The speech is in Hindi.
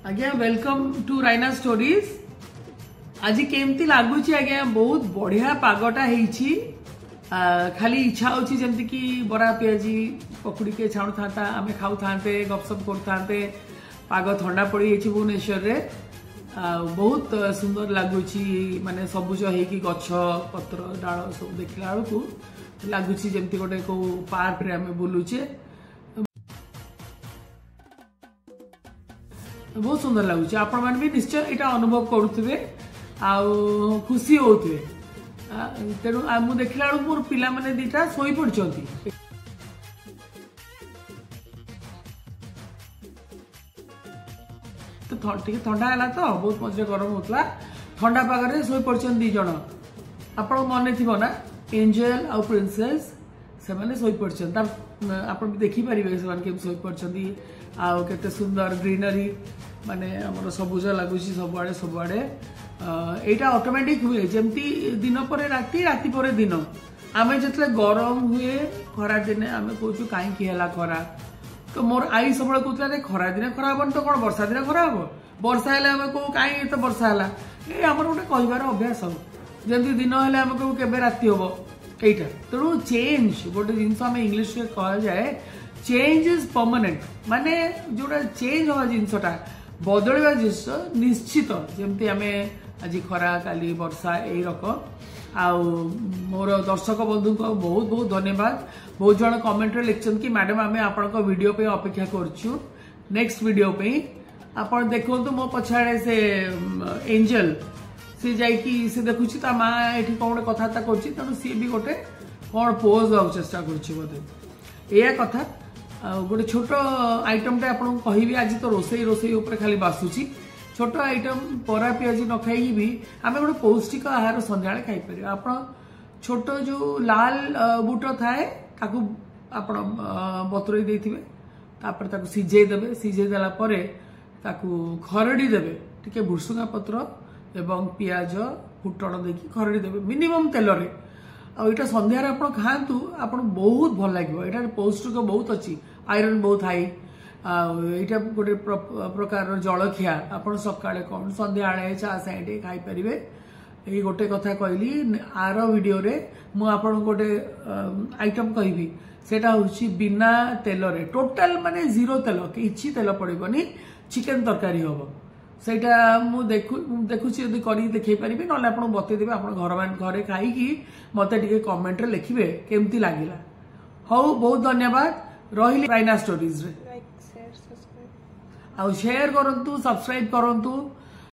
आज्ञा वेलकम टू रायना स्टोरीज। आज केमती लगुच आज्ञा बहुत बढ़िया पागटा है। खाली इच्छा होची जमती कि बरा पियाजी पकुड़ी के छाणु था आम खाऊ था गपसप करते पाग ठंडा पड़ी भुवनेश्वर रे बहुत सुंदर लगुच माने सबुज होगी गछ पत्र डाल सब देखला बेलू लगुच जमती गोटे को पार्क रे आम बुलुचे बहुत सुंदर लगुच। आपण मैंने भी निश्चय यहाँ अनुभव करुवे खुशी होते तेणु मुझे देखला बेलू मोर पिला माने दीटा सोई पड़छंती तो ठंडा है तो बहुत मजे गरम होता ठंडा पागे सोई पड़छन दी जन आपण मन थी ना एंजल आ प्रिंसेस से मैंने सोई पड़छन आप देखिपारे से सोई पड़छंती आते सुंदर ग्रीनरी माने हमर सबुज लगुच सबुआड़े यहाँ ऑटोमेटिक हुए जमती दिन पर राति राति पर दिन आम जो गरम हुए खरा दिने आम कहूँ कहीं खरा तो मोर आई सब कहते खरा दिन खरा हम तो कौन वर्षा दिन खरा हम वर्षा है कहूँ कहीं तो वर्षा है ये आम गोटे कहबार अभ्यास जमी दिन है आम कहूँ के राति हम यहीटा तेणु चेंज गोटे जिन आम इंग्लीश कह जाए चेंज इज परमानेंट माने जोड़ा चेंज हवा जिनसटा बदलवा जिस निश्चित जमती आम आज खरा काली वर्षा यही रकम मोर दर्शक बंधु को बहुत बहुत धन्यवाद। बहुत जन कमेंट लिखछन कि मैडम आम आपन वीडियो पे अपेक्षा करछु नेक्स्ट वीडियो पे आपन देखो तो मो पछाड़े से एंजल सी जाइकी से देखुची ता माँ एठी कौन कथबार्ता करछि तेणु सी भी गोटे कौन पोज दवा चेष्टा करछि बोधे या कथा गोटे छोट आइटमटे आपको कहबी आज तो रोसई ऊपर खाली बासुची छोट आइटम परा पियाजी न खाई भी आम गोटे पौष्टिक आहार संध्या खाई पार आप छोट जो लाल बुट थाए बतुरई देथिबे तापर ताकू सिझे देबे सिझे देला परे ताकू खरड़ी देबे टिके भुसुंगा पत्र एवं पियाज फुटण देकी खरड़ी देबे मिनिमम तेल रे आईटा संध्यार आप खातु आप बहुत भल लगे यहाँ पौष्टिक बहुत अच्छी आयरन बहुत हाई यहाँ गोटे प्रकार जलखिया आप सका कौन संध्या चा साइडे खाई पारे ये गोटे कथा कहली आर वीडियो रे मु आपन गोटे आइटम कहबी सेटा होची बिना तेल रे टोटल माने जीरो तेल किछि तेल पड़बनी चिकेन तरकारी हम सेटा मु देखुची यदि करी देखै परिबे नले आपन बतेदेबे आपन घरे खाई मते टिके कमेंट रे लिखिबे केमती लागिला। हौ बहुत धन्यवाद रहिले रायना स्टोरीज रे शेयर करंतु सब्सक्राइब करंतु